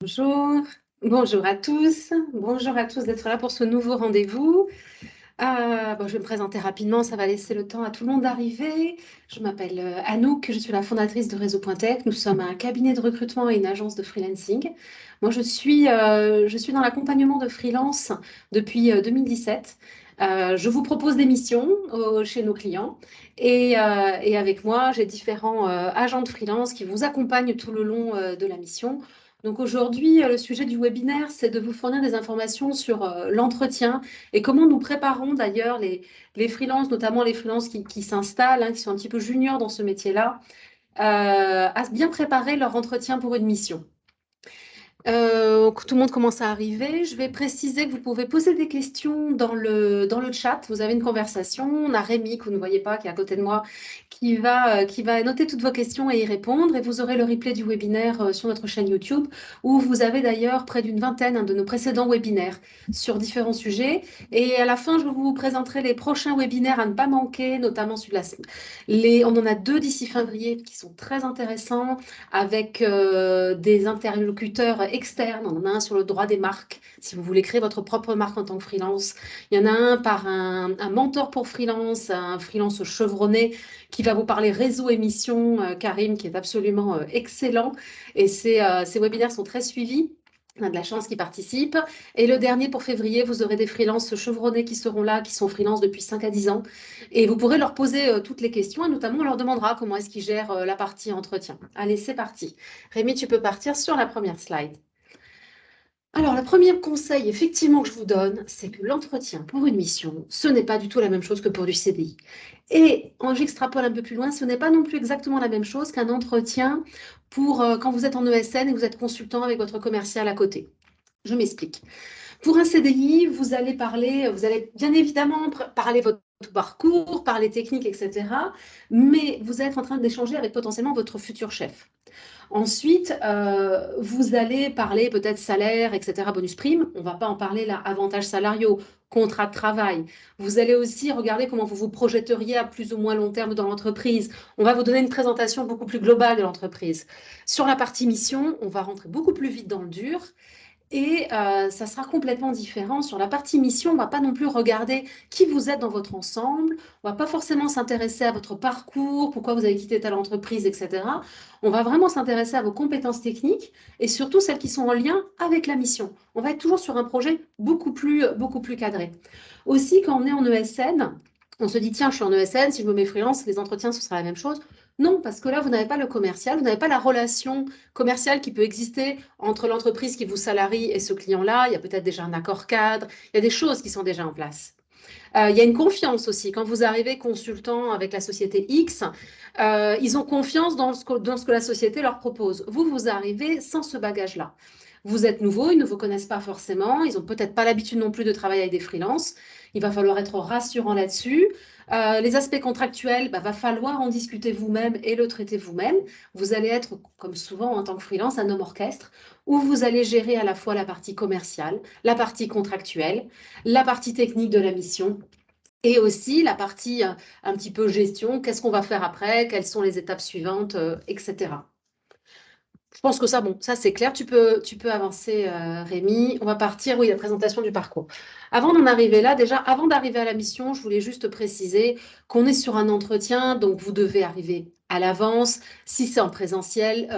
Bonjour, bonjour à tous. Bonjour à tous d'être là pour ce nouveau rendez-vous. Je vais me présenter rapidement, ça va laisser le temps à tout le monde d'arriver. Je m'appelle Anouk, je suis la fondatrice de Réseau.tech. Nous sommes un cabinet de recrutement et une agence de freelancing. Moi, je suis dans l'accompagnement de freelance depuis 2017. Je vous propose des missions chez nos clients et avec moi, j'ai différents agents de freelance qui vous accompagnent tout le long de la mission. Donc aujourd'hui, le sujet du webinaire, c'est de vous fournir des informations sur l'entretien et comment nous préparons d'ailleurs les freelances, notamment les freelances qui s'installent, qui sont un petit peu juniors dans ce métier-là, à bien préparer leur entretien pour une mission. Tout le monde commence à arriver. Je vais préciser que vous pouvez poser des questions dans le chat. Vous avez une conversation. On a Rémi, que vous ne voyez pas, qui est à côté de moi, qui va noter toutes vos questions et y répondre. Et vous aurez le replay du webinaire sur notre chaîne YouTube, où vous avez d'ailleurs près d'une vingtaine de nos précédents webinaires sur différents sujets. Et à la fin, je vous présenterai les prochains webinaires à ne pas manquer, notamment celui-là. On en a deux d'ici février qui sont très intéressants avec des interlocuteurs externes. On en a un sur le droit des marques, si vous voulez créer votre propre marque en tant que freelance. Il y en a un par un mentor pour freelance, un freelance chevronné qui va vous parler réseau émission, Karim, qui est absolument excellent. Et ces webinaires sont très suivis. On a de la chance qu'ils participent. Et le dernier pour février, vous aurez des freelances chevronnés qui seront là, qui sont freelance depuis 5 à 10 ans. Et vous pourrez leur poser toutes les questions et notamment on leur demandera comment est-ce qu'ils gèrent la partie entretien. Allez, c'est parti. Rémi, tu peux partir sur la première slide. Alors, le premier conseil, effectivement, que je vous donne, c'est que l'entretien pour une mission, ce n'est pas du tout la même chose que pour du CDI. Et quand j'extrapole un peu plus loin, ce n'est pas non plus exactement la même chose qu'un entretien pour quand vous êtes en ESN et que vous êtes consultant avec votre commercial à côté. Je m'explique. Pour un CDI, vous allez bien évidemment parler votre parcours, parler technique, etc. Mais vous êtes en train d'échanger avec potentiellement votre futur chef. Ensuite, vous allez parler peut-être salaire, etc., bonus prime. On ne va pas en parler là, avantages salariaux, contrat de travail. Vous allez aussi regarder comment vous vous projetteriez à plus ou moins long terme dans l'entreprise. On va vous donner une présentation beaucoup plus globale de l'entreprise. Sur la partie mission, on va rentrer beaucoup plus vite dans le dur. Et ça sera complètement différent. Sur la partie mission, on ne va pas non plus regarder qui vous êtes dans votre ensemble. On ne va pas forcément s'intéresser à votre parcours, pourquoi vous avez quitté telle entreprise, etc. On va vraiment s'intéresser à vos compétences techniques et surtout celles qui sont en lien avec la mission. On va être toujours sur un projet beaucoup plus cadré. Aussi, quand on est en ESN, on se dit, tiens, je suis en ESN, si je me mets freelance, les entretiens, ce sera la même chose. Non, parce que là, vous n'avez pas le commercial, vous n'avez pas la relation commerciale qui peut exister entre l'entreprise qui vous salarie et ce client-là. Il y a peut-être déjà un accord cadre, il y a des choses qui sont déjà en place. Il y a une confiance aussi. Quand vous arrivez consultant avec la société X, ils ont confiance dans ce que la société leur propose. Vous arrivez sans ce bagage-là. Vous êtes nouveau, ils ne vous connaissent pas forcément, ils n'ont peut-être pas l'habitude non plus de travailler avec des freelances. Il va falloir être rassurant là-dessus. Les aspects contractuels, va falloir en discuter vous-même et le traiter vous-même. Vous allez être, comme souvent en tant que freelance, un homme orchestre où vous allez gérer à la fois la partie commerciale, la partie contractuelle, la partie technique de la mission et aussi la partie un petit peu gestion, qu'est-ce qu'on va faire après, quelles sont les étapes suivantes, etc. Je pense que ça, bon, ça c'est clair. Tu peux avancer, Rémi. On va partir, oui, la présentation du parcours. Avant d'en arriver là, déjà, avant d'arriver à la mission, je voulais juste préciser qu'on est sur un entretien, donc vous devez arriver à l'avance. Si c'est en présentiel,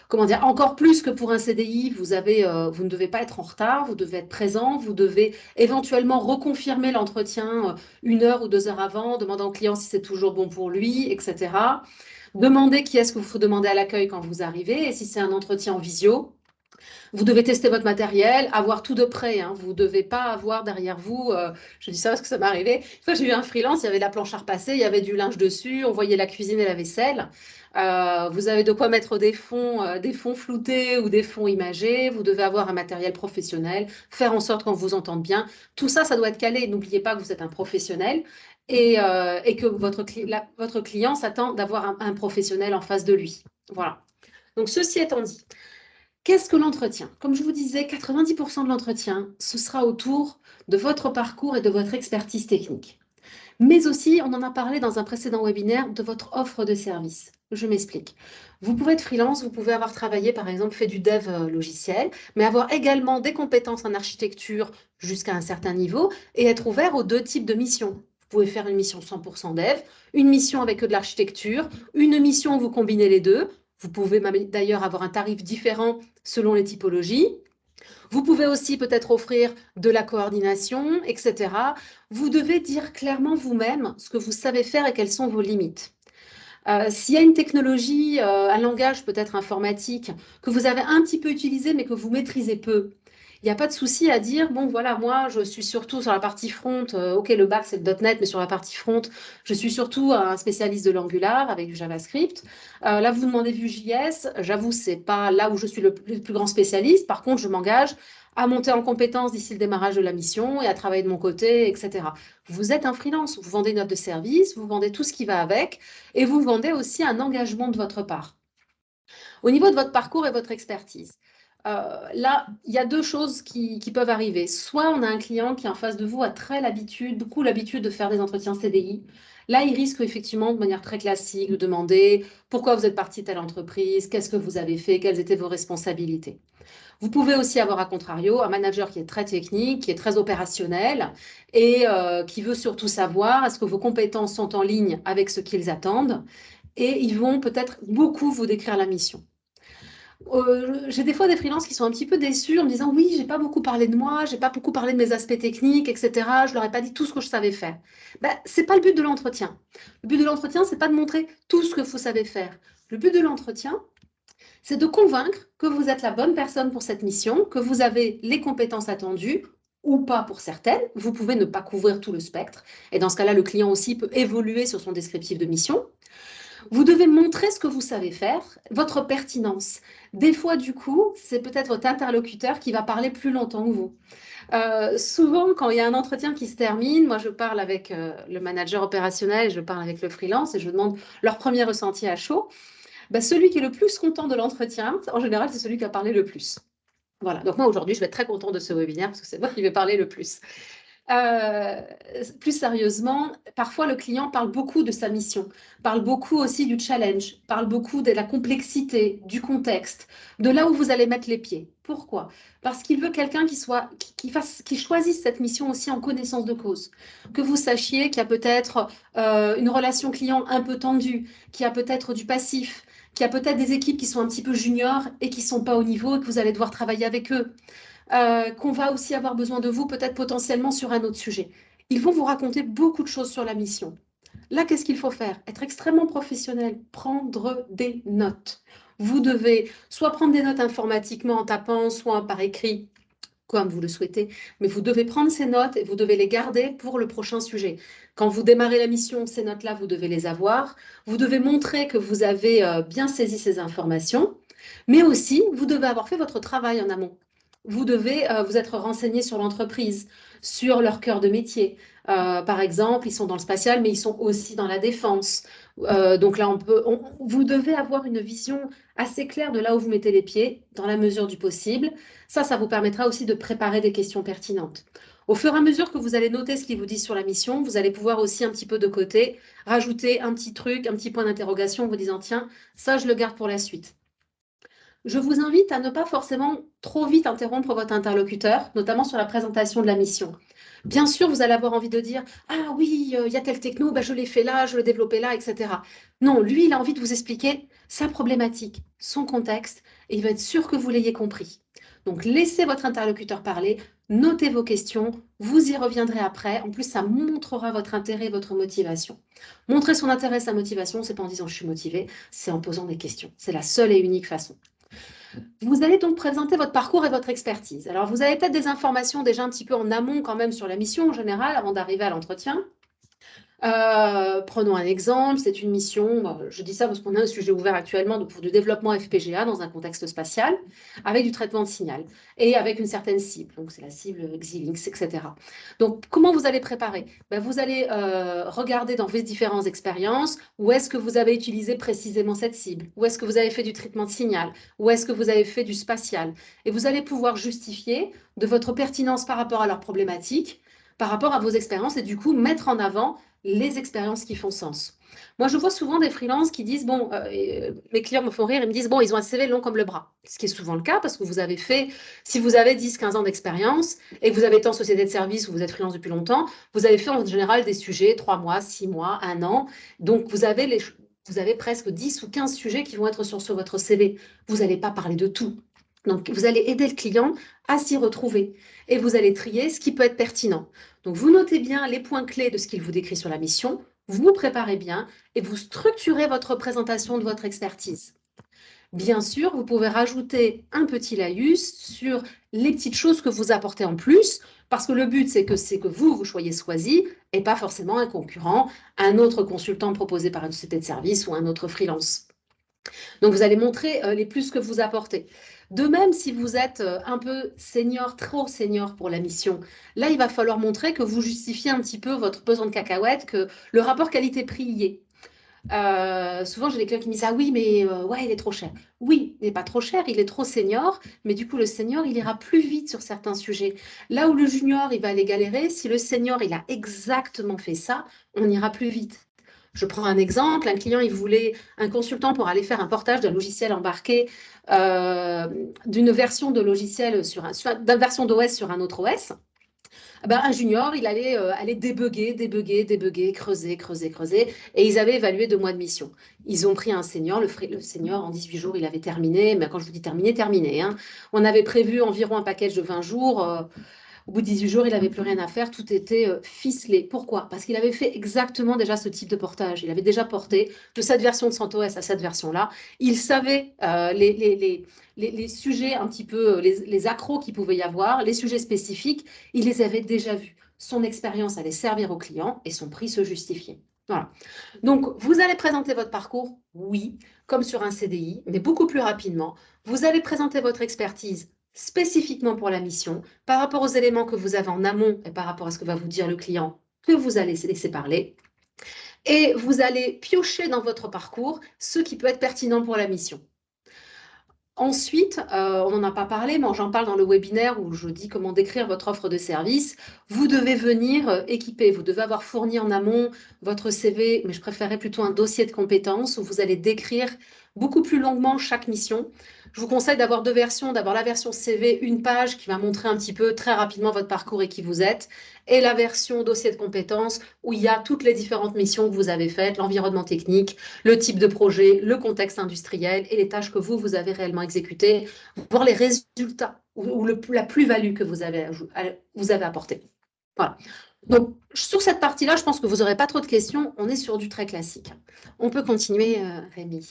comment dire, encore plus que pour un CDI, vous ne devez pas être en retard, vous devez être présent, vous devez éventuellement reconfirmer l'entretien 1 heure ou 2 heures avant, demandant au client si c'est toujours bon pour lui, etc. Demandez qui est-ce que vous faut demander à l'accueil quand vous arrivez. Et si c'est un entretien en visio, vous devez tester votre matériel, avoir tout de près. Hein. Vous ne devez pas avoir derrière vous, je dis ça parce que ça m'est arrivé. Une fois, j'ai eu un freelance, il y avait de la planche à repasser, il y avait du linge dessus, on voyait la cuisine et la vaisselle. Vous avez de quoi mettre des fonds floutés ou des fonds imagés. Vous devez avoir un matériel professionnel, faire en sorte qu'on vous entende bien. Tout ça, ça doit être calé. N'oubliez pas que vous êtes un professionnel et que votre client s'attend d'avoir un professionnel en face de lui. Voilà. Donc, ceci étant dit, qu'est-ce que l'entretien? Comme je vous disais, 90% de l'entretien, ce sera autour de votre parcours et de votre expertise technique. Mais aussi, on en a parlé dans un précédent webinaire, de votre offre de service. Je m'explique. Vous pouvez être freelance, vous pouvez avoir travaillé, par exemple, fait du dev logiciel, mais avoir également des compétences en architecture jusqu'à un certain niveau et être ouvert aux deux types de missions. Vous pouvez faire une mission 100% dev, une mission avec de l'architecture, une mission où vous combinez les deux. Vous pouvez d'ailleurs avoir un tarif différent selon les typologies. Vous pouvez aussi peut-être offrir de la coordination, etc. Vous devez dire clairement vous-même ce que vous savez faire et quelles sont vos limites. S'il y a une technologie, un langage peut-être informatique que vous avez un petit peu utilisé mais que vous maîtrisez peu, il n'y a pas de souci à dire, bon voilà, moi je suis surtout sur la partie front, ok le back c'est le .NET, mais sur la partie front, je suis surtout un spécialiste de l'Angular avec du JavaScript. Là vous demandez Vue.js, j'avoue c'est pas là où je suis le plus grand spécialiste, par contre je m'engage à monter en compétence d'ici le démarrage de la mission et à travailler de mon côté, etc. Vous êtes un freelance, vous vendez une offre de service, vous vendez tout ce qui va avec, et vous vendez aussi un engagement de votre part. Au niveau de votre parcours et votre expertise, là, il y a deux choses qui peuvent arriver. Soit on a un client qui en face de vous a beaucoup l'habitude de faire des entretiens CDI. Là, il risque effectivement de manière très classique de demander pourquoi vous êtes parti de telle entreprise, qu'est-ce que vous avez fait, quelles étaient vos responsabilités. Vous pouvez aussi avoir, à contrario, un manager qui est très technique, qui est très opérationnel et qui veut surtout savoir est-ce que vos compétences sont en ligne avec ce qu'ils attendent et ils vont peut-être beaucoup vous décrire la mission. J'ai des fois des freelances qui sont un petit peu déçus en me disant oui, j'ai pas beaucoup parlé de moi, j'ai pas beaucoup parlé de mes aspects techniques, etc. Je leur ai pas dit tout ce que je savais faire. Ben, c'est pas le but de l'entretien. Le but de l'entretien, c'est pas de montrer tout ce que vous savez faire. Le but de l'entretien, c'est de convaincre que vous êtes la bonne personne pour cette mission, que vous avez les compétences attendues ou pas pour certaines. Vous pouvez ne pas couvrir tout le spectre. Et dans ce cas-là, le client aussi peut évoluer sur son descriptif de mission. Vous devez montrer ce que vous savez faire, votre pertinence. Des fois, du coup, c'est peut-être votre interlocuteur qui va parler plus longtemps que vous. Souvent, quand il y a un entretien qui se termine, moi, je parle avec le manager opérationnel, je parle avec le freelance et je demande leur premier ressenti à chaud. Ben, celui qui est le plus content de l'entretien, en général, c'est celui qui a parlé le plus. Voilà, donc moi aujourd'hui, je vais être très content de ce webinaire parce que c'est moi qui vais parler le plus. Plus sérieusement, parfois le client parle beaucoup de sa mission, parle beaucoup aussi du challenge, parle beaucoup de la complexité, du contexte, de là où vous allez mettre les pieds. Pourquoi? Parce qu'il veut quelqu'un qui choisisse cette mission aussi en connaissance de cause. Que vous sachiez qu'il y a peut-être une relation client un peu tendue, qu'il y a peut-être du passif, qu'il y a peut-être des équipes qui sont un petit peu juniors et qui ne sont pas au niveau et que vous allez devoir travailler avec eux. Qu'on va aussi avoir besoin de vous, peut-être potentiellement sur un autre sujet. Ils vont vous raconter beaucoup de choses sur la mission. Là, qu'est-ce qu'il faut faire? Être extrêmement professionnel, prendre des notes. Vous devez soit prendre des notes informatiquement en tapant, soit par écrit, comme vous le souhaitez, mais vous devez prendre ces notes et vous devez les garder pour le prochain sujet. Quand vous démarrez la mission, ces notes-là, vous devez les avoir. Vous devez montrer que vous avez bien saisi ces informations, mais aussi, vous devez avoir fait votre travail en amont. Vous devez vous être renseigné sur l'entreprise, sur leur cœur de métier. Par exemple, ils sont dans le spatial, mais ils sont aussi dans la défense. Donc là, vous devez avoir une vision assez claire de là où vous mettez les pieds, dans la mesure du possible. Ça vous permettra aussi de préparer des questions pertinentes. Au fur et à mesure que vous allez noter ce qu'ils vous disent sur la mission, vous allez pouvoir aussi un petit peu de côté rajouter un petit truc, un petit point d'interrogation en vous disant, tiens, ça, je le garde pour la suite. Je vous invite à ne pas forcément trop vite interrompre votre interlocuteur, notamment sur la présentation de la mission. Bien sûr, vous allez avoir envie de dire « Ah oui, il y a tel techno, je l'ai fait là, je l'ai développé là, etc. » Non, lui, il a envie de vous expliquer sa problématique, son contexte, et il va être sûr que vous l'ayez compris. Donc, laissez votre interlocuteur parler, notez vos questions, vous y reviendrez après. En plus, ça montrera votre intérêt et votre motivation. Montrer son intérêt et sa motivation, c'est pas en disant « Je suis motivé », c'est en posant des questions. C'est la seule et unique façon. Vous allez donc présenter votre parcours et votre expertise. Alors, vous avez peut-être des informations déjà un petit peu en amont quand même sur la mission en général avant d'arriver à l'entretien. Prenons un exemple, c'est une mission, je dis ça parce qu'on a un sujet ouvert actuellement pour du développement FPGA dans un contexte spatial, avec du traitement de signal et avec une certaine cible. Donc, c'est la cible Xilinx, etc. Donc, comment vous allez préparer? Vous allez regarder dans vos différentes expériences où est-ce que vous avez utilisé précisément cette cible, où est-ce que vous avez fait du traitement de signal, où est-ce que vous avez fait du spatial. Et vous allez pouvoir justifier de votre pertinence par rapport à leurs problématiques, par rapport à vos expériences et du coup mettre en avant les expériences qui font sens. Moi, je vois souvent des freelances qui disent, bon, mes clients me font rire, ils me disent, bon, ils ont un CV long comme le bras. Ce qui est souvent le cas parce que vous avez fait, si vous avez 10-15 ans d'expérience et que vous avez été en société de service ou vous êtes freelance depuis longtemps, vous avez fait en général des sujets 3 mois, 6 mois, 1 an. Donc, vous avez presque 10 ou 15 sujets qui vont être sur votre CV. Vous n'allez pas parler de tout. Donc, vous allez aider le client à s'y retrouver et vous allez trier ce qui peut être pertinent. Donc, vous notez bien les points clés de ce qu'il vous décrit sur la mission, vous préparez bien et vous structurez votre présentation de votre expertise. Bien sûr, vous pouvez rajouter un petit laïus sur les petites choses que vous apportez en plus, parce que le but, c'est que vous soyez choisi et pas forcément un concurrent, un autre consultant proposé par une société de service ou un autre freelance. Donc, vous allez montrer les plus que vous apportez. De même, si vous êtes un peu senior, trop senior pour la mission, là, il va falloir montrer que vous justifiez un petit peu votre pesant de cacahuètes, que le rapport qualité-prix y est. Souvent, j'ai des clients qui me disent, ah oui, mais ouais, il est trop cher. Oui, il n'est pas trop cher, il est trop senior, mais du coup, le senior, il ira plus vite sur certains sujets. Là où le junior, il va aller galérer, si le senior, il a exactement fait ça, on ira plus vite. Je prends un exemple, un client, il voulait un consultant pour aller faire un portage d'un logiciel embarqué, d'une version de logiciel d'une version d'OS sur un autre OS. Ben, un junior, il allait aller débugger, creuser. Et ils avaient évalué 2 mois de mission. Ils ont pris un senior, le senior, en 18 jours, il avait terminé. Mais quand je vous dis terminé, terminé, hein. On avait prévu environ un package de 20 jours. Au bout de 18 jours, il n'avait plus rien à faire, tout était ficelé. Pourquoi? Parce qu'il avait fait exactement déjà ce type de portage. Il avait déjà porté de cette version de CentOS à cette version-là. Il savait les sujets un petit peu, les accros qu'il pouvait y avoir, les sujets spécifiques, il les avait déjà vus. Son expérience allait servir au client et son prix se justifiait. Voilà. Donc, vous allez présenter votre parcours, oui, comme sur un CDI, mais beaucoup plus rapidement. Vous allez présenter votre expertise spécifiquement pour la mission, par rapport aux éléments que vous avez en amont et par rapport à ce que va vous dire le client que vous allez laisser parler. Et vous allez piocher dans votre parcours ce qui peut être pertinent pour la mission. Ensuite, on n'en a pas parlé, mais j'en parle dans le webinaire où je dis comment décrire votre offre de service. Vous devez venir équiper, vous devez avoir fourni en amont votre CV, mais je préférerais plutôt un dossier de compétences où vous allez décrire beaucoup plus longuement chaque mission. Je vous conseille d'avoir 2 versions, d'avoir la version CV, une page qui va montrer un petit peu très rapidement votre parcours et qui vous êtes, et la version dossier de compétences où il y a toutes les différentes missions que vous avez faites, l'environnement technique, le type de projet, le contexte industriel et les tâches que vous avez réellement exécutées, voir les résultats ou la plus-value que vous avez apporté. Voilà. Donc, sur cette partie-là, je pense que vous n'aurez pas trop de questions. On est sur du très classique. On peut continuer, Rémi.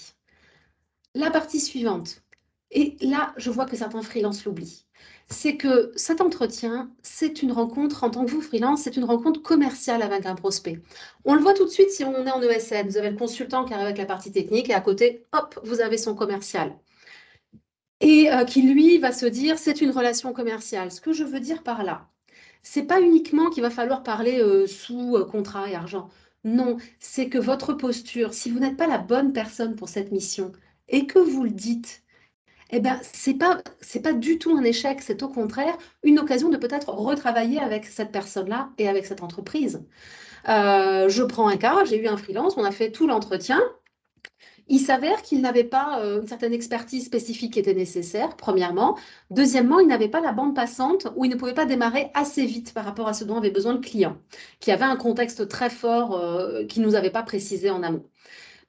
La partie suivante, et là, je vois que certains freelances l'oublient, c'est que cet entretien, c'est une rencontre, en tant que vous, freelance, c'est une rencontre commerciale avec un prospect. On le voit tout de suite si on est en ESN. Vous avez le consultant qui arrive avec la partie technique et à côté, hop, vous avez son commercial. Et qui, lui, va se dire, c'est une relation commerciale. Ce que je veux dire par là, c'est pas uniquement qu'il va falloir parler sous contrat et argent. Non, c'est que votre posture, si vous n'êtes pas la bonne personne pour cette mission et que vous le dites, eh ben, c'est pas du tout un échec, c'est au contraire une occasion de peut-être retravailler avec cette personne-là et avec cette entreprise. Je prends un cas, j'ai eu un freelance, on a fait tout l'entretien. Il s'avère qu'il n'avait pas une certaine expertise spécifique qui était nécessaire, premièrement. Deuxièmement, il n'avait pas la bande passante où il ne pouvait pas démarrer assez vite par rapport à ce dont avait besoin le client, qui avait un contexte très fort qui ne nous avait pas précisé en amont.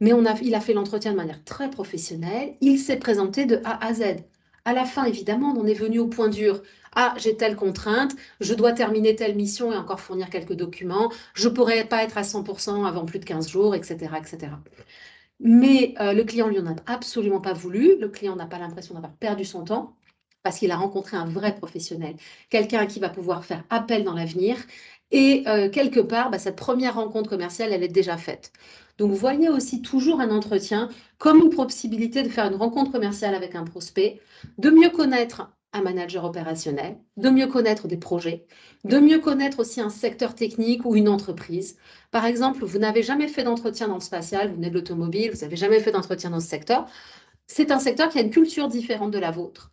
Mais il a fait l'entretien de manière très professionnelle. Il s'est présenté de A à Z. À la fin, évidemment, on est venu au point dur. Ah, j'ai telle contrainte, je dois terminer telle mission et encore fournir quelques documents. Je ne pourrais pas être à 100% avant plus de 15 jours, etc., etc. Mais le client lui en a absolument pas voulu. Le client n'a pas l'impression d'avoir perdu son temps parce qu'il a rencontré un vrai professionnel, quelqu'un à qui va pouvoir faire appel dans l'avenir. Et quelque part, cette première rencontre commerciale, elle est déjà faite. Donc, voyez aussi toujours un entretien comme une possibilité de faire une rencontre commerciale avec un prospect, de mieux connaître un manager opérationnel, de mieux connaître des projets, de mieux connaître aussi un secteur technique ou une entreprise. Par exemple, vous n'avez jamais fait d'entretien dans le spatial, vous venez de l'automobile, vous n'avez jamais fait d'entretien dans ce secteur. C'est un secteur qui a une culture différente de la vôtre.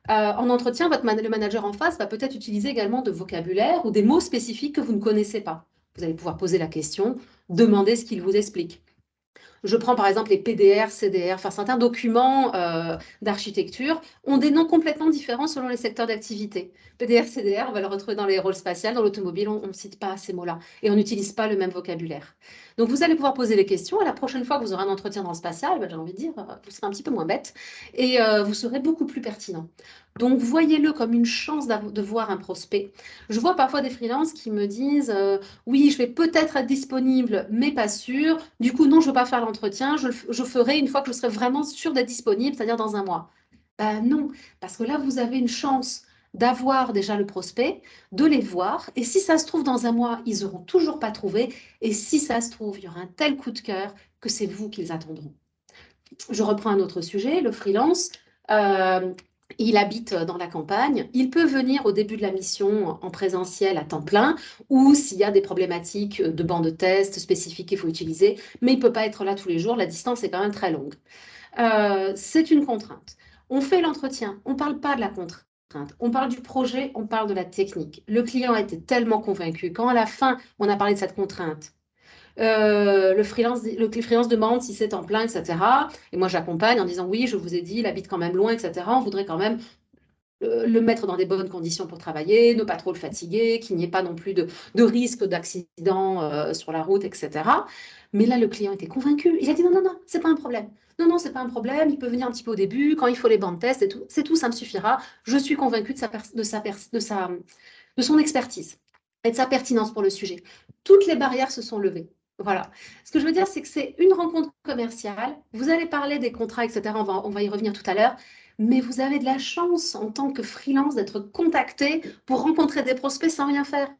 En entretien, le manager en face va peut-être utiliser également de vocabulaire ou des mots spécifiques que vous ne connaissez pas. Vous allez pouvoir poser la question, demander ce qu'il vous explique. Je prends par exemple les PDR, CDR, enfin certains documents d'architecture ont des noms complètement différents selon les secteurs d'activité. PDR, CDR, on va le retrouver dans les rôles spatials, dans l'automobile, on ne cite pas ces mots-là et on n'utilise pas le même vocabulaire. Donc vous allez pouvoir poser les questions et la prochaine fois que vous aurez un entretien dans le spatial, ben, j'ai envie de dire, vous serez un petit peu moins bête et vous serez beaucoup plus pertinent. Donc voyez-le comme une chance de voir un prospect. Je vois parfois des freelances qui me disent oui, je vais peut-être être disponible, mais pas sûr. Du coup, non, je ne veux pas faire l'entretien. Je ferai une fois que je serai vraiment sûre d'être disponible, c'est-à-dire dans un mois. Ben non, parce que là, vous avez une chance d'avoir déjà le prospect, de les voir. Et si ça se trouve, dans un mois, ils n'auront toujours pas trouvé. Et si ça se trouve, il y aura un tel coup de cœur que c'est vous qu'ils attendront. Je reprends un autre sujet, le freelance. Euh, il habite dans la campagne. Il peut venir au début de la mission en présentiel à temps plein ou s'il y a des problématiques de banc de test spécifiques qu'il faut utiliser, mais il ne peut pas être là tous les jours. La distance est quand même très longue. C'est une contrainte. On fait l'entretien, on ne parle pas de la contrainte. On parle du projet, on parle de la technique. Le client a été tellement convaincu quand à la fin, on a parlé de cette contrainte. Le freelance demande si c'est en plein, etc. Et moi, j'accompagne en disant oui, je vous ai dit, il habite quand même loin, etc. On voudrait quand même le mettre dans des bonnes conditions pour travailler, ne pas trop le fatiguer, qu'il n'y ait pas non plus de risque d'accident sur la route, etc. Mais là, le client était convaincu. Il a dit non, non, non, c'est pas un problème. Non, non, c'est pas un problème. Il peut venir un petit peu au début, quand il faut les bancs de test et tout. C'est tout, ça me suffira. Je suis convaincue de son expertise et de sa pertinence pour le sujet. Toutes les barrières se sont levées. Voilà. Ce que je veux dire, c'est que c'est une rencontre commerciale. Vous allez parler des contrats, etc. On va y revenir tout à l'heure. Mais vous avez de la chance en tant que freelance d'être contacté pour rencontrer des prospects sans rien faire.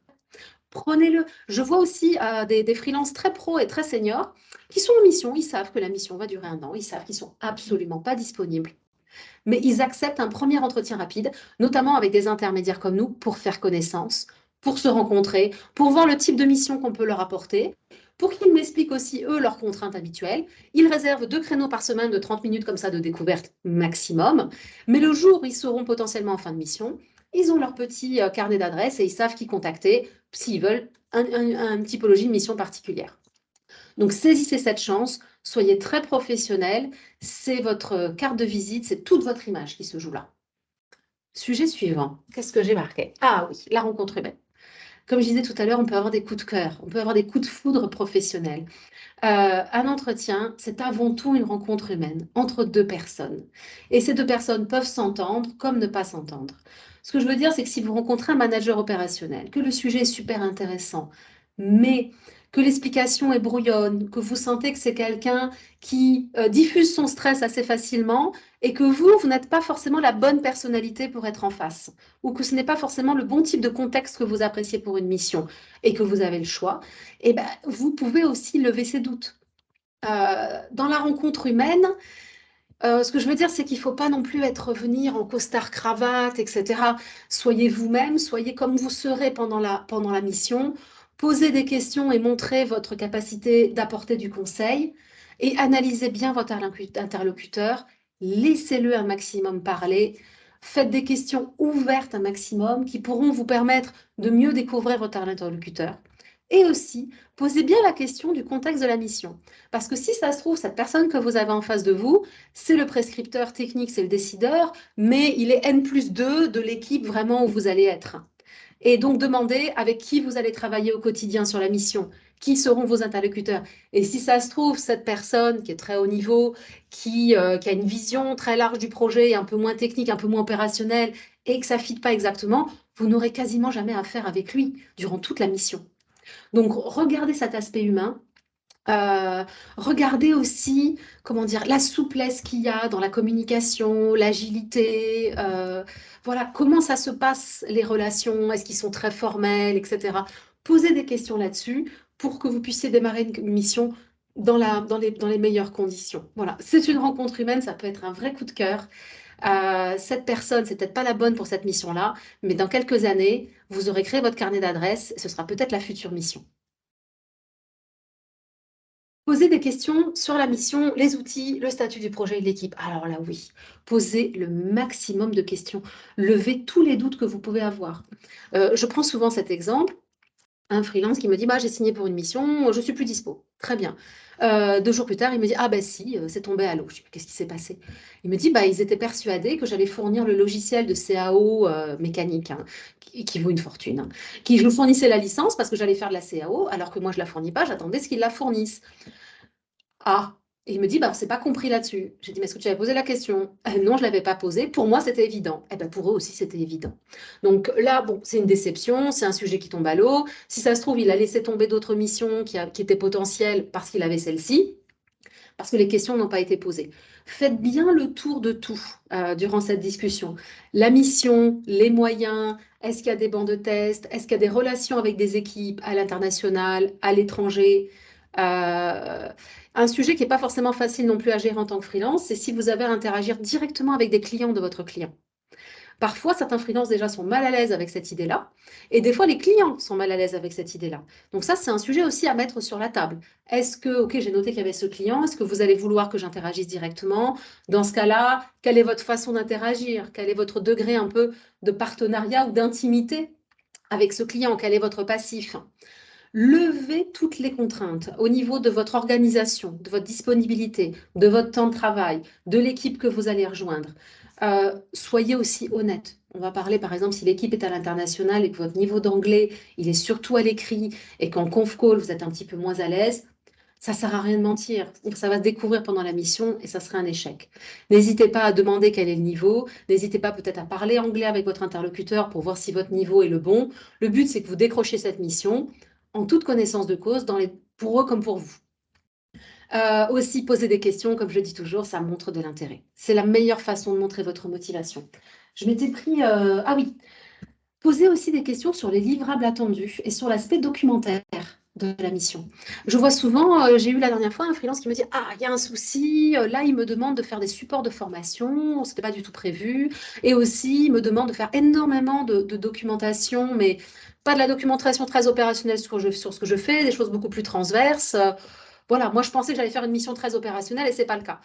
Prenez-le. Je vois aussi des freelances très pros et très seniors qui sont en mission. Ils savent que la mission va durer un an. Ils savent qu'ils ne sont absolument pas disponibles. Mais ils acceptent un premier entretien rapide, notamment avec des intermédiaires comme nous, pour faire connaissance, pour se rencontrer, pour voir le type de mission qu'on peut leur apporter, pour qu'ils m'expliquent aussi, eux, leurs contraintes habituelles. Ils réservent 2 créneaux par semaine de 30 minutes comme ça de découverte maximum. Mais le jour où ils seront potentiellement en fin de mission, ils ont leur petit carnet d'adresses et ils savent qui contacter s'ils veulent une typologie de mission particulière. Donc, saisissez cette chance, soyez très professionnel, c'est votre carte de visite, c'est toute votre image qui se joue là. Sujet suivant, qu'est-ce que j'ai marqué? Ah oui, la rencontre humaine. Comme je disais tout à l'heure, on peut avoir des coups de cœur, on peut avoir des coups de foudre professionnels. Un entretien, c'est avant tout une rencontre humaine entre 2 personnes. Et ces 2 personnes peuvent s'entendre comme ne pas s'entendre. Ce que je veux dire, c'est que si vous rencontrez un manager opérationnel, que le sujet est super intéressant, mais que l'explication est brouillonne, que vous sentez que c'est quelqu'un qui diffuse son stress assez facilement et que vous n'êtes pas forcément la bonne personnalité pour être en face, ou que ce n'est pas forcément le bon type de contexte que vous appréciez pour une mission et que vous avez le choix, eh ben, vous pouvez aussi lever ces doutes. Dans la rencontre humaine, ce que je veux dire, c'est qu'il ne faut pas non plus venir en costard-cravate, etc. Soyez vous-même, soyez comme vous serez pendant la mission. Posez des questions et montrez votre capacité d'apporter du conseil. Et analysez bien votre interlocuteur. Laissez-le un maximum parler. Faites des questions ouvertes un maximum qui pourront vous permettre de mieux découvrir votre interlocuteur. Et aussi, posez bien la question du contexte de la mission. Parce que si ça se trouve, cette personne que vous avez en face de vous, c'est le prescripteur technique, c'est le décideur, mais il est N+2 de l'équipe vraiment où vous allez être. Et donc, demandez avec qui vous allez travailler au quotidien sur la mission, qui seront vos interlocuteurs. Et si ça se trouve, cette personne qui est très haut niveau, qui a une vision très large du projet, un peu moins technique, un peu moins opérationnelle, et que ça ne fit pas exactement, vous n'aurez quasiment jamais affaire avec lui durant toute la mission. Donc, regardez cet aspect humain. Regardez aussi, comment dire, la souplesse qu'il y a dans la communication, l'agilité, voilà, comment ça se passe, les relations, est-ce qu'ils sont très formels, etc. Posez des questions là-dessus pour que vous puissiez démarrer une mission dans les meilleures conditions. Voilà, c'est une rencontre humaine, ça peut être un vrai coup de cœur. Cette personne, c'est peut-être pas la bonne pour cette mission-là, mais dans quelques années, vous aurez créé votre carnet d'adresses, ce sera peut-être la future mission. Poser des questions sur la mission, les outils, le statut du projet et de l'équipe. Alors là, oui, posez le maximum de questions. Levez tous les doutes que vous pouvez avoir. Je prends souvent cet exemple. un freelance qui me dit, bah, j'ai signé pour une mission, je suis plus dispo. Très bien. 2 jours plus tard, il me dit, ah ben si, c'est tombé à l'eau. Je dis, qu'est-ce qui s'est passé? Il me dit, bah, ils étaient persuadés que j'allais fournir le logiciel de CAO mécanique, hein, qui vaut une fortune, hein, qui je nous fournissais la licence parce que j'allais faire de la CAO, alors que moi je la fournis pas, j'attendais ce qu'ils la fournissent. Ah, et il me dit, bah, on s'est pas compris là-dessus. J'ai dit, mais est-ce que tu avais posé la question? Non, je l'avais pas posée. Pour moi, c'était évident. Eh ben, pour eux aussi, c'était évident. Donc là, bon, c'est une déception, c'est un sujet qui tombe à l'eau. Si ça se trouve, il a laissé tomber d'autres missions qui étaient potentielles parce qu'il avait celle-ci, parce que les questions n'ont pas été posées. Faites bien le tour de tout durant cette discussion. La mission, les moyens, est-ce qu'il y a des bancs de test, est-ce qu'il y a des relations avec des équipes à l'international, à l'étranger. Euh, un sujet qui n'est pas forcément facile non plus à gérer en tant que freelance, c'est si vous avez à interagir directement avec des clients de votre client. Parfois, certains freelances déjà sont mal à l'aise avec cette idée-là, et des fois, les clients sont mal à l'aise avec cette idée-là. Donc ça, c'est un sujet aussi à mettre sur la table. Est-ce que, ok, j'ai noté qu'il y avait ce client, est-ce que vous allez vouloir que j'interagisse directement? Dans ce cas-là, quelle est votre façon d'interagir? Quel est votre degré un peu de partenariat ou d'intimité avec ce client? Quel est votre passif? Levez toutes les contraintes au niveau de votre organisation, de votre disponibilité, de votre temps de travail, de l'équipe que vous allez rejoindre. Soyez aussi honnête. On va parler, par exemple, si l'équipe est à l'international et que votre niveau d'anglais, il est surtout à l'écrit et qu'en conf call, vous êtes un petit peu moins à l'aise, ça ne sert à rien de mentir. Ça va se découvrir pendant la mission et ça serait un échec. N'hésitez pas à demander quel est le niveau. N'hésitez pas peut-être à parler anglais avec votre interlocuteur pour voir si votre niveau est le bon. Le but, c'est que vous décrochiez cette mission en toute connaissance de cause, pour eux comme pour vous. Aussi, poser des questions, comme je dis toujours, ça montre de l'intérêt. C'est la meilleure façon de montrer votre motivation. Je m'étais pris... Ah oui, poser aussi des questions sur les livrables attendus et sur l'aspect documentaire de la mission. Je vois souvent, j'ai eu la dernière fois un freelance qui me dit, ah, il y a un souci, là, il me demande de faire des supports de formation, ce n'était pas du tout prévu, et aussi, il me demande de faire énormément de documentation, mais pas de la documentation très opérationnelle sur ce que je fais, des choses beaucoup plus transverses. Voilà, moi, je pensais que j'allais faire une mission très opérationnelle et ce n'est pas le cas.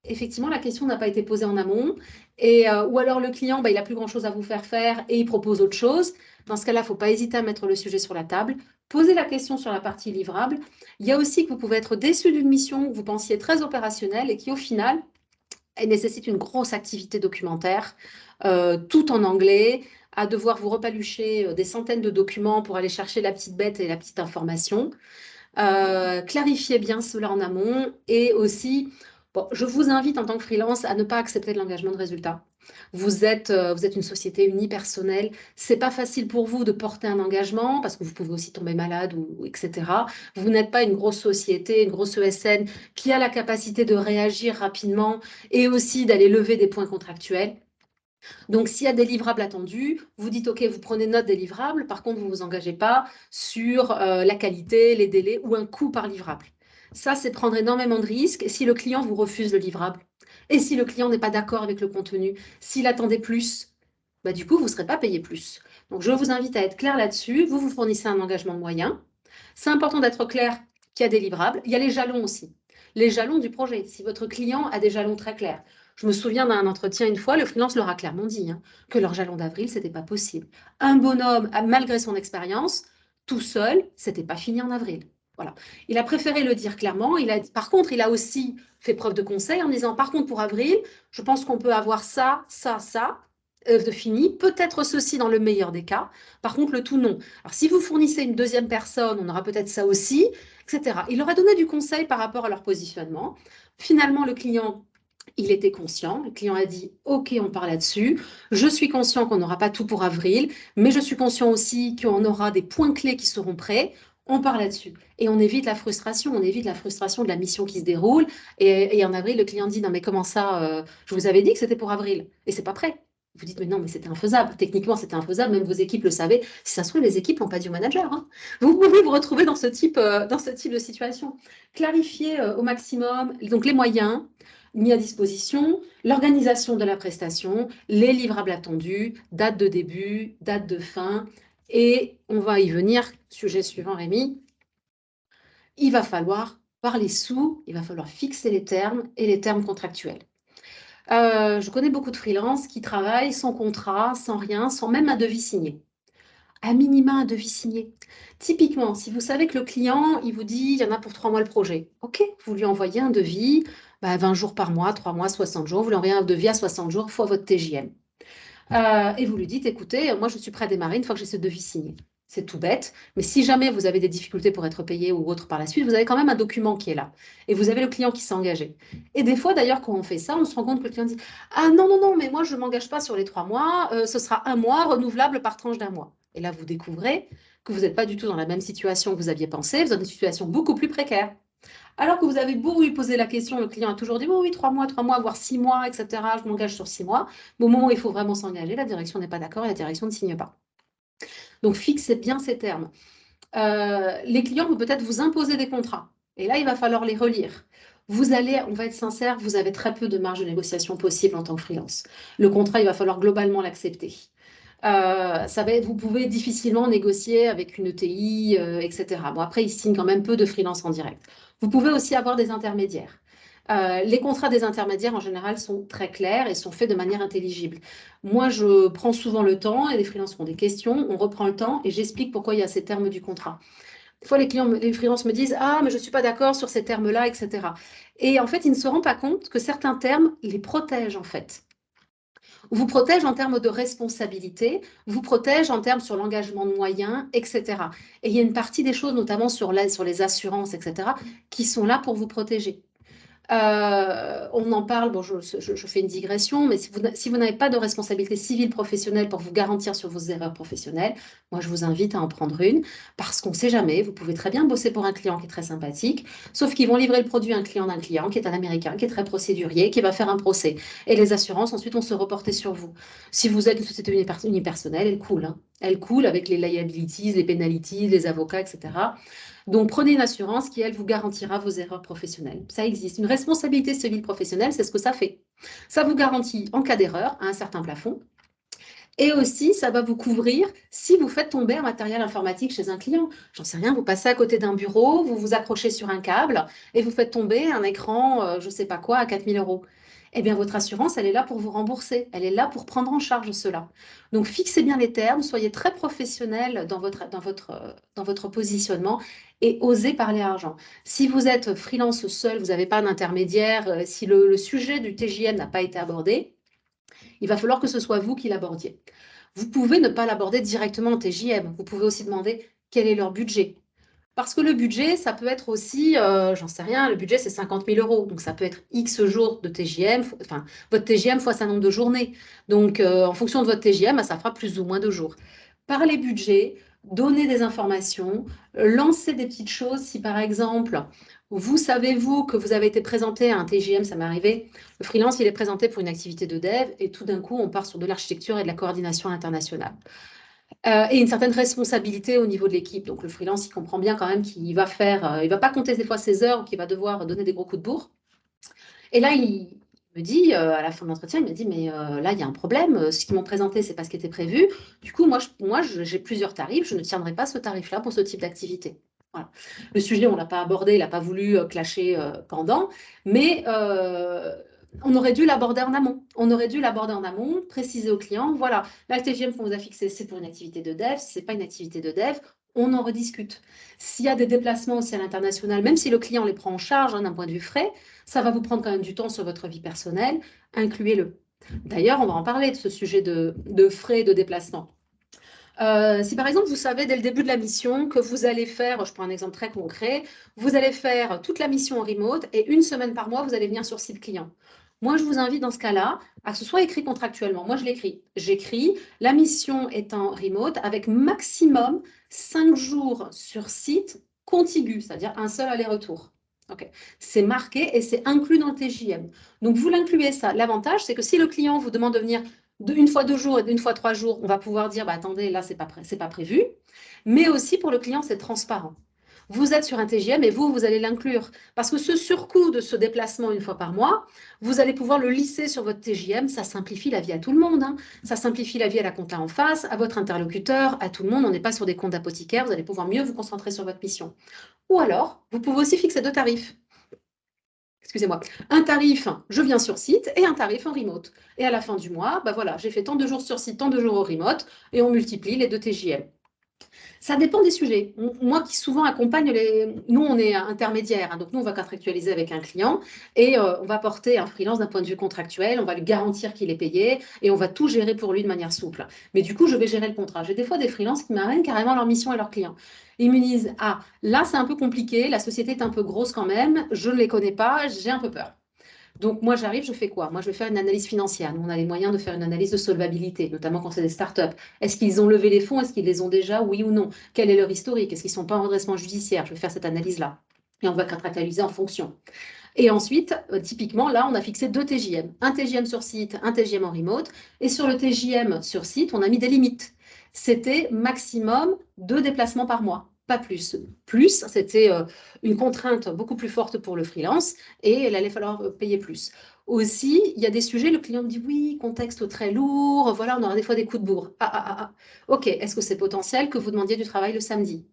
Effectivement, la question n'a pas été posée en amont. Ou alors le client, bah, il n'a plus grand-chose à vous faire et il propose autre chose. Dans ce cas-là, il ne faut pas hésiter à mettre le sujet sur la table. Posez la question sur la partie livrable. Il y a aussi que vous pouvez être déçu d'une mission que vous pensiez très opérationnelle et qui, au final, elle nécessite une grosse activité documentaire, tout en anglais, à devoir vous repalucher des centaines de documents pour aller chercher la petite bête et la petite information. Clarifiez bien cela en amont et aussi, bon, je vous invite en tant que freelance à ne pas accepter de l'engagement de résultat. Vous êtes une société unipersonnelle. C'est pas facile pour vous de porter un engagement parce que vous pouvez aussi tomber malade ou etc. Vous n'êtes pas une grosse société, une grosse ESN qui a la capacité de réagir rapidement et aussi d'aller lever des points contractuels. Donc, s'il y a des livrables attendus, vous dites, OK, vous prenez note des livrables. Par contre, vous ne vous engagez pas sur la qualité, les délais ou un coût par livrable. Ça, c'est prendre énormément de risques. Et si le client vous refuse le livrable, et si le client n'est pas d'accord avec le contenu, s'il attendait plus, bah, du coup, vous ne serez pas payé plus. Donc, je vous invite à être clair là-dessus. Vous fournissez un engagement moyen. C'est important d'être clair qu'il y a des livrables. Il y a les jalons aussi. Les jalons du projet. Si votre client a des jalons très clairs, je me souviens d'un entretien une fois, le freelance leur a clairement dit que leur jalon d'avril, ce n'était pas possible. Un bonhomme, malgré son expérience, tout seul, ce n'était pas fini en avril. Voilà. Il a préféré le dire clairement. Par contre, il a aussi fait preuve de conseil en disant, par contre, pour avril, je pense qu'on peut avoir ça, ça, ça de fini, peut-être ceci dans le meilleur des cas. Par contre, le tout non. Alors, si vous fournissez une deuxième personne, on aura peut-être ça aussi, etc. Il leur a donné du conseil par rapport à leur positionnement. Finalement, le client il était conscient. Le client a dit, OK, on part là-dessus. Je suis conscient qu'on n'aura pas tout pour avril, mais je suis conscient aussi qu'on aura des points clés qui seront prêts. On part là-dessus. Et on évite la frustration. On évite la frustration de la mission qui se déroule. Et en avril, le client dit, non, mais comment ça je vous avais dit que c'était pour avril. Et c'est pas prêt. Vous dites, mais non, mais c'était infaisable. Techniquement, c'était infaisable. Même vos équipes le savaient. Si ça se trouve, les équipes n'ont pas dit au manager. Hein. Vous pouvez vous retrouver dans ce type de situation. Clarifier au maximum donc les moyens mis à disposition, l'organisation de la prestation, les livrables attendus, date de début, date de fin. Et on va y venir, sujet suivant, Rémi. Il va falloir parler sous, il va falloir fixer les termes et les termes contractuels. Je connais beaucoup de freelances qui travaillent sans contrat, sans rien, sans même un devis signé. à minima un devis signé. Typiquement, si vous savez que le client, il vous dit, il y en a pour 3 mois le projet. OK, vous lui envoyez un devis, 20 jours par mois, 3 mois, 60 jours. Vous lui envoyez un devis à 60 jours fois votre TJM. Et vous lui dites, écoutez, moi je suis prêt à démarrer une fois que j'ai ce devis signé. C'est tout bête, mais si jamais vous avez des difficultés pour être payé ou autre par la suite, vous avez quand même un document qui est là. Et vous avez le client qui s'est engagé. Et des fois, d'ailleurs, quand on fait ça, on se rend compte que le client dit, ah non, non, non, mais moi je ne m'engage pas sur les 3 mois, ce sera un mois renouvelable par tranche d'un mois. Et là, vous découvrez que vous n'êtes pas du tout dans la même situation que vous aviez pensé, vous êtes dans une situation beaucoup plus précaire. Alors que vous avez beau lui poser la question, le client a toujours dit, oui, oui, 3 mois, voire 6 mois, etc. Je m'engage sur 6 mois. Mais au moment où il faut vraiment s'engager, la direction n'est pas d'accord et la direction ne signe pas. Donc, fixez bien ces termes. Les clients vont peut-être vous imposer des contrats. Et là, il va falloir les relire. On va être sincère, vous avez très peu de marge de négociation possible en tant que freelance. Le contrat, il va falloir globalement l'accepter. Vous pouvez difficilement négocier avec une ETI, etc. Bon, après, ils signent quand même peu de freelance en direct. Vous pouvez aussi avoir des intermédiaires. Les contrats des intermédiaires, en général, sont très clairs et sont faits de manière intelligible. Moi, je prends souvent le temps et les freelances font des questions, on reprend le temps et j'explique pourquoi il y a ces termes du contrat. Des fois, les freelances me disent, ah, mais je ne suis pas d'accord sur ces termes-là, etc. Et en fait, ils ne se rendent pas compte que certains termes les protègent, en fait. Vous protègent en termes de responsabilité, vous protègent en termes sur l'engagement de moyens, etc. Et il y a une partie des choses, notamment sur les assurances, etc., qui sont là pour vous protéger. On en parle, bon, je fais une digression, mais si vous n'avez pas de responsabilité civile professionnelle pour vous garantir sur vos erreurs professionnelles, moi je vous invite à en prendre une, parce qu'on ne sait jamais, vous pouvez très bien bosser pour un client qui est très sympathique, sauf qu'ils vont livrer le produit à un client d'un client qui est un Américain, qui est très procédurier, qui va faire un procès. Et les assurances, ensuite, vont se reporter sur vous. Si vous êtes une société unipersonnelle, elle coule, hein. Elle coule avec les liabilities, les penalties, les avocats, etc. Donc, prenez une assurance qui, elle, vous garantira vos erreurs professionnelles. Ça existe. Une responsabilité civile professionnelle, c'est ce que ça fait. Ça vous garantit en cas d'erreur à un certain plafond. Et aussi, ça va vous couvrir si vous faites tomber un matériel informatique chez un client. J'en sais rien, vous passez à côté d'un bureau, vous vous accrochez sur un câble et vous faites tomber un écran, je ne sais pas quoi, à 4 000 euros. Eh bien, votre assurance, elle est là pour vous rembourser. Elle est là pour prendre en charge cela. Donc, fixez bien les termes, soyez très professionnel dans votre positionnement et osez parler argent. Si vous êtes freelance seul, vous n'avez pas d'intermédiaire, si le sujet du TJM n'a pas été abordé, il va falloir que ce soit vous qui l'abordiez. Vous pouvez ne pas l'aborder directement en TJM. Vous pouvez aussi demander quel est leur budget. Parce que le budget, ça peut être aussi, j'en sais rien, le budget c'est 50 000 euros. Donc ça peut être X jours de TJM, enfin votre TJM fois un nombre de journées. Donc en fonction de votre TJM, ça fera plus ou moins de jours. Parlez budget, donnez des informations, lancez des petites choses. Si par exemple, vous savez-vous que vous avez été présenté à un TJM, ça m'est arrivé, le freelance il est présenté pour une activité de dev et tout d'un coup on part sur de l'architecture et de la coordination internationale. Et une certaine responsabilité au niveau de l'équipe. Donc le freelance, il comprend bien quand même qu'il va faire, il va pas compter des fois ses heures ou qu'il va devoir donner des gros coups de bourre. Et là, il me dit, à la fin de l'entretien, il me dit, mais là, il y a un problème. Ce qu'ils m'ont présenté, c'est pas ce qui était prévu. Du coup, moi, j'ai plusieurs tarifs. Je ne tiendrai pas ce tarif-là pour ce type d'activité. Voilà. Le sujet, on ne l'a pas abordé, il n'a pas voulu clasher pendant, mais on aurait dû l'aborder en amont. On aurait dû l'aborder en amont, préciser au client, voilà, là, le TGM qu'on vous a fixé, c'est pour une activité de dev. Si ce n'est pas une activité de dev, on en rediscute. S'il y a des déplacements aussi à l'international, même si le client les prend en charge d'un point de vue frais, ça va vous prendre quand même du temps sur votre vie personnelle, incluez-le. D'ailleurs, on va en parler de ce sujet de frais de déplacement. Si par exemple, vous savez dès le début de la mission que vous allez faire, je prends un exemple très concret, vous allez faire toute la mission en remote et une semaine par mois, vous allez venir sur site client. Moi, je vous invite dans ce cas-là à que ce soit écrit contractuellement. Moi, je l'écris. J'écris, la mission est en remote avec maximum 5 jours sur site contigu, c'est-à-dire un seul aller-retour. Okay. C'est marqué et c'est inclus dans le TJM. Donc, vous l'incluez ça. L'avantage, c'est que si le client vous demande de venir une fois 2 jours et une fois 3 jours, on va pouvoir dire, bah, attendez, là, c'est pas prévu. Mais aussi, pour le client, c'est transparent. Vous êtes sur un TJM et vous allez l'inclure. Parce que ce surcoût de ce déplacement une fois par mois, vous allez pouvoir le lisser sur votre TJM. Ça simplifie la vie à tout le monde. Hein. Ça simplifie la vie à la compta en face, à votre interlocuteur, à tout le monde. On n'est pas sur des comptes d'apothicaire. Vous allez pouvoir mieux vous concentrer sur votre mission. Ou alors, vous pouvez aussi fixer 2 tarifs. Excusez-moi, un tarif, je viens sur site, et un tarif en remote. Et à la fin du mois, bah voilà, j'ai fait tant de jours sur site, tant de jours au remote, et on multiplie les 2 TJM. Ça dépend des sujets. Moi qui souvent accompagne les... Nous, on est intermédiaire, hein, donc nous, on va contractualiser avec un client et on va porter un freelance d'un point de vue contractuel, on va lui garantir qu'il est payé et on va tout gérer pour lui de manière souple. Mais du coup, je vais gérer le contrat. J'ai des fois des freelances qui m'amènent carrément leur mission et leurs clients. Ils me disent, ah, là, c'est un peu compliqué, la société est un peu grosse quand même, je ne les connais pas, j'ai un peu peur. Donc, moi, j'arrive, je fais quoi? Moi, je vais faire une analyse financière. Nous, on a les moyens de faire une analyse de solvabilité, notamment quand c'est des startups. Est-ce qu'ils ont levé les fonds? Est-ce qu'ils les ont déjà? Oui ou non? Quel est leur historique? Est-ce qu'ils ne sont pas en redressement judiciaire? Je vais faire cette analyse-là. Et on va contractualiser en fonction. Et ensuite, typiquement, là, on a fixé 2 TJM. Un TJM sur site, un TJM en remote. Et sur le TJM sur site, on a mis des limites. C'était maximum 2 déplacements par mois, pas plus. Plus, c'était une contrainte beaucoup plus forte pour le freelance et il allait falloir payer plus. Aussi, il y a des sujets, le client me dit oui, contexte très lourd, voilà, on aura des fois des coups de bourre. Ah, ah, ah, ah. Ok, est-ce que c'est potentiel que vous demandiez du travail le samedi?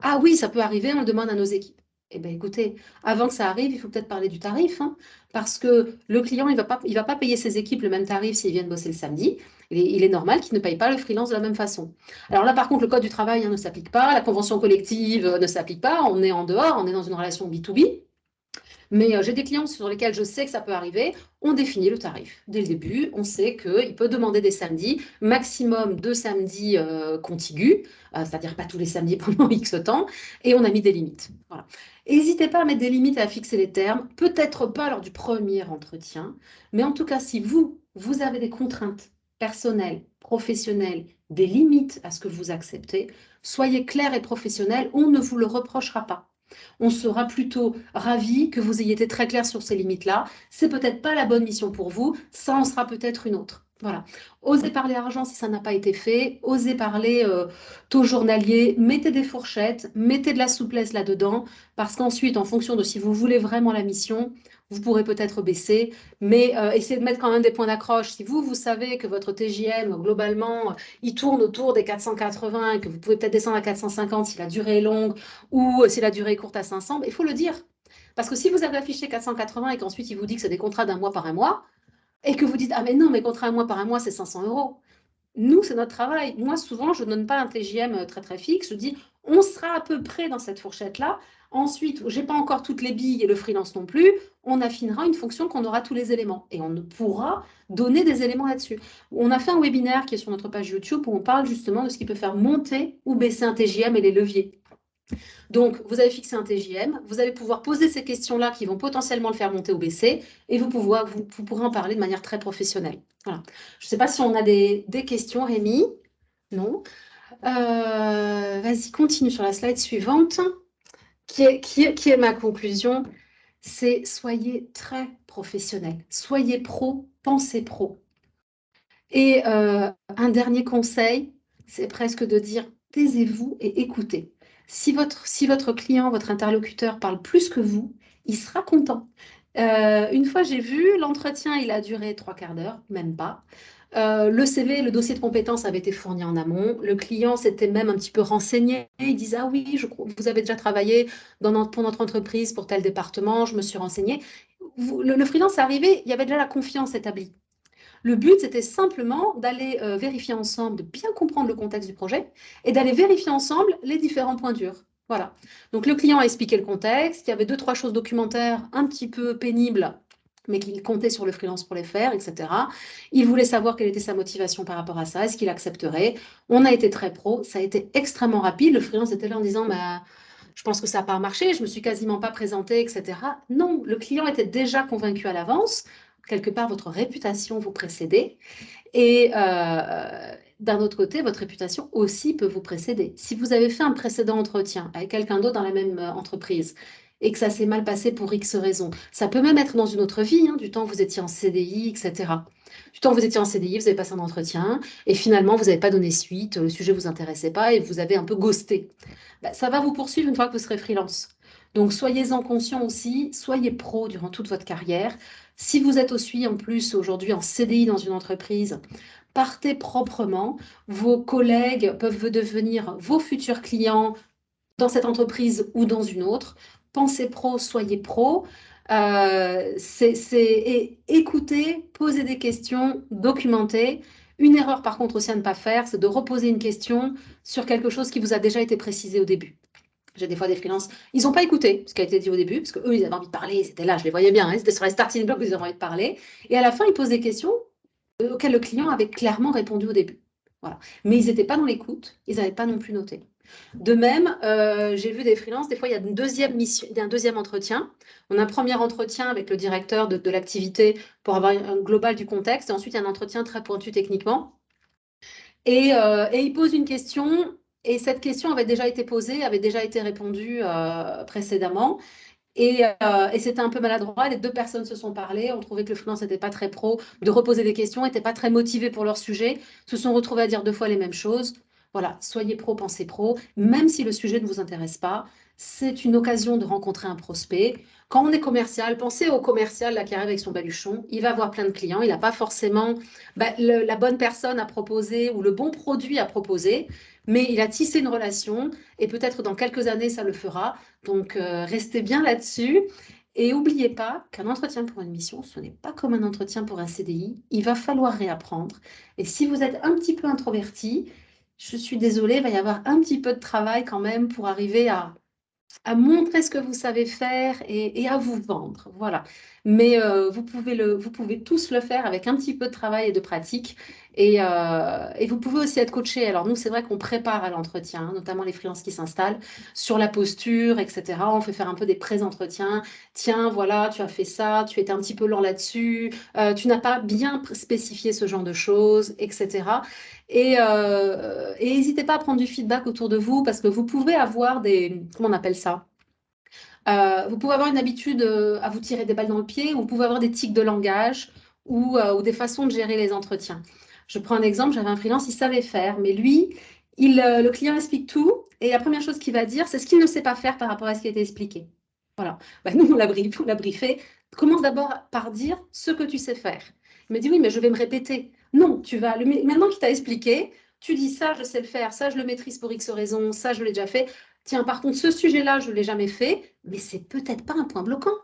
Ah oui, ça peut arriver, on le demande à nos équipes. Eh bien, écoutez, avant que ça arrive, il faut peut-être parler du tarif, hein, parce que le client, il va pas payer ses équipes le même tarif s'ils viennent bosser le samedi. Il est normal qu'il ne paye pas le freelance de la même façon. Alors là, par contre, le code du travail, hein, ne s'applique pas, la convention collective ne s'applique pas, on est en dehors, on est dans une relation B2B. Mais j'ai des clients sur lesquels je sais que ça peut arriver. On définit le tarif. Dès le début, on sait qu'il peut demander des samedis, maximum 2 samedis contigus, c'est-à-dire pas tous les samedis pendant X temps, et on a mis des limites. Voilà. N'hésitez pas à mettre des limites et à fixer les termes, peut-être pas lors du premier entretien, mais en tout cas, si vous avez des contraintes personnelles, professionnelles, des limites à ce que vous acceptez, soyez clair et professionnel, on ne vous le reprochera pas. On sera plutôt ravi que vous ayez été très clair sur ces limites-là. C'est peut-être pas la bonne mission pour vous, ça en sera peut-être une autre. Voilà. Osez parler argent si ça n'a pas été fait. Osez parler taux journalier. Mettez des fourchettes, mettez de la souplesse là-dedans, parce qu'ensuite, en fonction de si vous voulez vraiment la mission, vous pourrez peut-être baisser, mais essayez de mettre quand même des points d'accroche. Si vous savez que votre TJM, globalement, il tourne autour des 480 et que vous pouvez peut-être descendre à 450 si la durée est longue ou si la durée est courte à 500, il faut le dire. Parce que si vous avez affiché 480 et qu'ensuite il vous dit que c'est des contrats d'un mois par un mois, et que vous dites, ah mais non, mes contrats un mois par un mois, c'est 500 euros. Nous, c'est notre travail. Moi, souvent, je ne donne pas un TJM très, très fixe. Je dis, on sera à peu près dans cette fourchette-là. Ensuite, je n'ai pas encore toutes les billes et le freelance non plus. On affinera une fonction qu'on aura tous les éléments. Et on pourra donner des éléments là-dessus. On a fait un webinaire qui est sur notre page YouTube où on parle justement de ce qui peut faire monter ou baisser un TJM et les leviers. Donc, vous avez fixé un TJM, vous allez pouvoir poser ces questions-là qui vont potentiellement le faire monter ou baisser, et vous pourrez en parler de manière très professionnelle. Voilà. Je ne sais pas si on a des questions, Rémi. Non. Vas-y, continue sur la slide suivante, qui est ma conclusion. C'est soyez très professionnel, soyez pro, pensez pro. Et un dernier conseil, c'est presque de dire taisez-vous et écoutez. Si votre client, votre interlocuteur parle plus que vous, il sera content. Une fois, j'ai vu, l'entretien, il a duré 3/4 d'heure, même pas. Le CV, le dossier de compétences avait été fourni en amont. Le client s'était même un petit peu renseigné. Il disait, ah oui, vous avez déjà travaillé pour notre entreprise, pour tel département, je me suis renseigné. Le freelance est arrivé, il y avait déjà la confiance établie. Le but, c'était simplement d'aller vérifier ensemble, de bien comprendre le contexte du projet et d'aller vérifier ensemble les différents points durs. Voilà. Donc, le client a expliqué le contexte. Il y avait 2, 3 choses documentaires un petit peu pénibles, mais qu'il comptait sur le freelance pour les faire, etc. Il voulait savoir quelle était sa motivation par rapport à ça, est-ce qu'il accepterait. On a été très pro, ça a été extrêmement rapide. Le freelance était là en disant, bah, je pense que ça n'a pas marché, je ne me suis quasiment pas présentée, etc. Non, le client était déjà convaincu à l'avance. Quelque part, votre réputation vous précédait. Et d'un autre côté, votre réputation aussi peut vous précéder. Si vous avez fait un précédent entretien avec quelqu'un d'autre dans la même entreprise et que ça s'est mal passé pour X raisons, ça peut même être dans une autre vie, hein, du temps où vous étiez en CDI, etc. Du temps où vous étiez en CDI, vous avez passé un entretien et finalement, vous n'avez pas donné suite, le sujet ne vous intéressait pas et vous avez un peu ghosté. Bah, ça va vous poursuivre une fois que vous serez freelance. Donc, soyez-en conscient aussi, soyez pro durant toute votre carrière. Si vous êtes aussi en plus aujourd'hui en CDI dans une entreprise, partez proprement. Vos collègues peuvent devenir vos futurs clients dans cette entreprise ou dans une autre. Pensez pro, soyez pro. Et écoutez, posez des questions, documentez. Une erreur, par contre, aussi à ne pas faire, c'est de reposer une question sur quelque chose qui vous a déjà été précisé au début. J'ai des fois des freelances, ils n'ont pas écouté ce qui a été dit au début, parce qu'eux, ils avaient envie de parler, ils étaient là, je les voyais bien, hein, c'était sur les starting blocks, ils avaient envie de parler. Et à la fin, ils posent des questions auxquelles le client avait clairement répondu au début. Voilà. Mais ils n'étaient pas dans l'écoute, ils n'avaient pas non plus noté. De même, j'ai vu des freelances, des fois, il y a une deuxième mission, il y a un deuxième entretien. On a un premier entretien avec le directeur de l'activité pour avoir un global du contexte, et ensuite, il y a un entretien très pointu techniquement. Et il pose une question, et cette question avait déjà été posée, avait déjà été répondue précédemment. Et c'était un peu maladroit. Les deux personnes se sont parlé, ont trouvé que le freelance n'était pas très pro, de reposer des questions, n'était pas très motivé pour leur sujet, se sont retrouvés à dire deux fois les mêmes choses. Voilà, soyez pro, pensez pro, même si le sujet ne vous intéresse pas, c'est une occasion de rencontrer un prospect. Quand on est commercial, pensez au commercial là, qui arrive avec son baluchon, il va avoir plein de clients, il n'a pas forcément la bonne personne à proposer ou le bon produit à proposer, mais il a tissé une relation et peut-être dans quelques années, ça le fera. Donc, restez bien là-dessus. Et n'oubliez pas qu'un entretien pour une mission, ce n'est pas comme un entretien pour un CDI. Il va falloir réapprendre. Et si vous êtes un petit peu introverti, je suis désolée, il va y avoir un petit peu de travail quand même pour arriver à montrer ce que vous savez faire et à vous vendre. Voilà. Mais vous pouvez tous le faire avec un petit peu de travail et de pratique. Et vous pouvez aussi être coaché. Alors nous, c'est vrai qu'on prépare à l'entretien, hein, notamment les freelances qui s'installent, sur la posture, etc. On fait faire un peu des pré-entretiens. Tiens, voilà, tu as fait ça, tu étais un petit peu lent là-dessus, tu n'as pas bien spécifié ce genre de choses, etc. Et n'hésitez pas à prendre du feedback autour de vous parce que vous pouvez avoir des, comment on appelle ça? Vous pouvez avoir une habitude à vous tirer des balles dans le pied, ou vous pouvez avoir des tics de langage ou des façons de gérer les entretiens. Je prends un exemple, j'avais un freelance, il savait faire, mais lui, le client explique tout, et la première chose qu'il va dire, c'est ce qu'il ne sait pas faire par rapport à ce qui a été expliqué. Voilà. Ben, nous, on l'a briefé. Commence d'abord par dire ce que tu sais faire. Il me dit, oui, mais je vais me répéter. Non, maintenant qu'il t'a expliqué, tu dis ça, je sais le faire, ça, je le maîtrise pour X raison, ça, je l'ai déjà fait. Tiens, par contre, ce sujet-là, je ne l'ai jamais fait, mais c'est peut-être pas un point bloquant.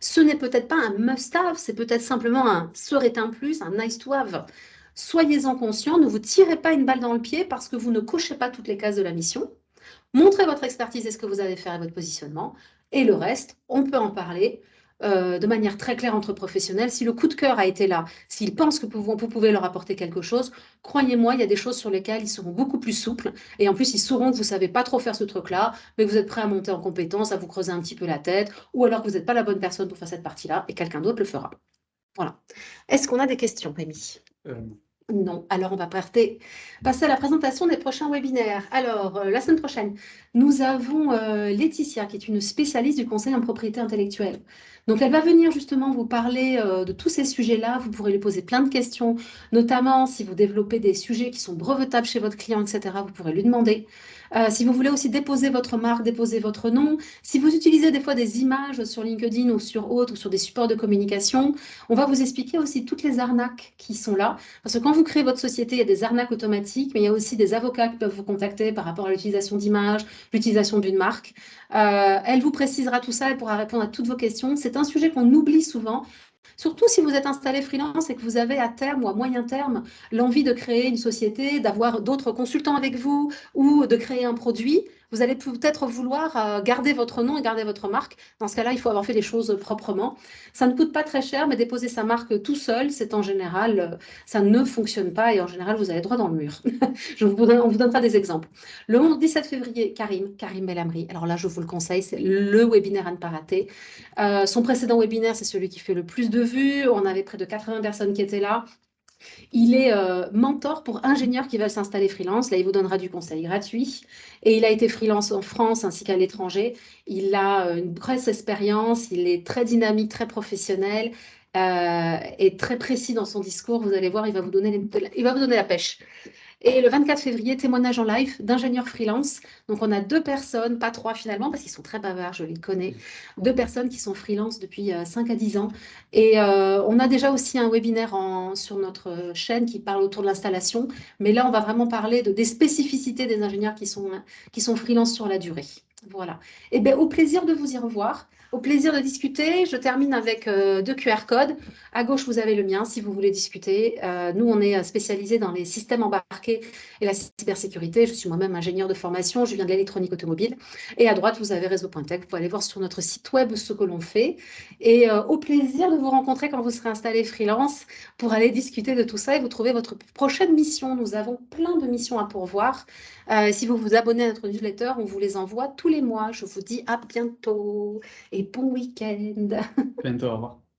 Ce n'est peut-être pas un must-have, c'est peut-être simplement un serait un plus, un nice to have. Soyez-en conscients, ne vous tirez pas une balle dans le pied parce que vous ne cochez pas toutes les cases de la mission. Montrez votre expertise et ce que vous avez fait et votre positionnement. Et le reste, on peut en parler de manière très claire entre professionnels. Si le coup de cœur a été là, s'ils pensent que vous pouvez leur apporter quelque chose, croyez-moi, il y a des choses sur lesquelles ils seront beaucoup plus souples. Et en plus, ils sauront que vous ne savez pas trop faire ce truc-là, mais que vous êtes prêt à monter en compétence, à vous creuser un petit peu la tête, ou alors que vous n'êtes pas la bonne personne pour faire cette partie-là et quelqu'un d'autre le fera. Voilà. Est-ce qu'on a des questions, Rémi? Non. Alors, on va passer à la présentation des prochains webinaires. Alors, la semaine prochaine, nous avons Laetitia, qui est une spécialiste du conseil en propriété intellectuelle. Donc, elle va venir justement vous parler de tous ces sujets-là. Vous pourrez lui poser plein de questions, notamment si vous développez des sujets qui sont brevetables chez votre client, etc. Vous pourrez lui demander. Si vous voulez aussi déposer votre marque, déposer votre nom. Si vous utilisez des fois des images sur LinkedIn ou sur autres, ou sur des supports de communication, on va vous expliquer aussi toutes les arnaques qui sont là. Parce que quand vous créez votre société, il y a des arnaques automatiques, mais il y a aussi des avocats qui peuvent vous contacter par rapport à l'utilisation d'images, l'utilisation d'une marque. Elle vous précisera tout ça, elle pourra répondre à toutes vos questions. C'est un sujet qu'on oublie souvent. Surtout si vous êtes installé freelance et que vous avez à terme ou à moyen terme l'envie de créer une société, d'avoir d'autres consultants avec vous ou de créer un produit, vous allez peut-être vouloir garder votre nom et garder votre marque. Dans ce cas-là, il faut avoir fait les choses proprement. Ça ne coûte pas très cher, mais déposer sa marque tout seul, c'est en général, ça ne fonctionne pas et en général, vous allez droit dans le mur. On vous donnera des exemples. Le 17 février, Karim Belhamri. Alors là, je vous le conseille, c'est le webinaire à ne pas rater. Son précédent webinaire, c'est celui qui fait le plus de vues. On avait près de 80 personnes qui étaient là. Il est mentor pour ingénieurs qui veulent s'installer freelance. Là, il vous donnera du conseil gratuit. Et il a été freelance en France ainsi qu'à l'étranger. Il a une grosse expérience. Il est très dynamique, très professionnel et très précis dans son discours. Vous allez voir, il va vous donner la pêche. Et le 24 février, témoignage en live d'ingénieurs freelance. Donc, on a 2 personnes, pas 3 finalement, parce qu'ils sont très bavards, je les connais. 2 personnes qui sont freelance depuis 5 à 10 ans. Et on a déjà aussi un webinaire sur notre chaîne qui parle autour de l'installation. Mais là, on va vraiment parler des spécificités des ingénieurs qui sont freelance sur la durée. Voilà. Et bien, au plaisir de vous y revoir, au plaisir de discuter. Je termine avec 2 QR codes. À gauche, vous avez le mien si vous voulez discuter. Nous, on est spécialisé dans les systèmes embarqués et la cybersécurité. Je suis moi-même ingénieur de formation. Je viens de l'électronique automobile. Et à droite, vous avez Réseau.tech. Vous pouvez aller voir sur notre site web ce que l'on fait. Et au plaisir de vous rencontrer quand vous serez installé freelance pour aller discuter de tout ça et vous trouver votre prochaine mission. Nous avons plein de missions à pourvoir. Si vous vous abonnez à notre newsletter, on vous les envoie tous les mois. Je vous dis à bientôt et bon week-end. Bientôt, au revoir.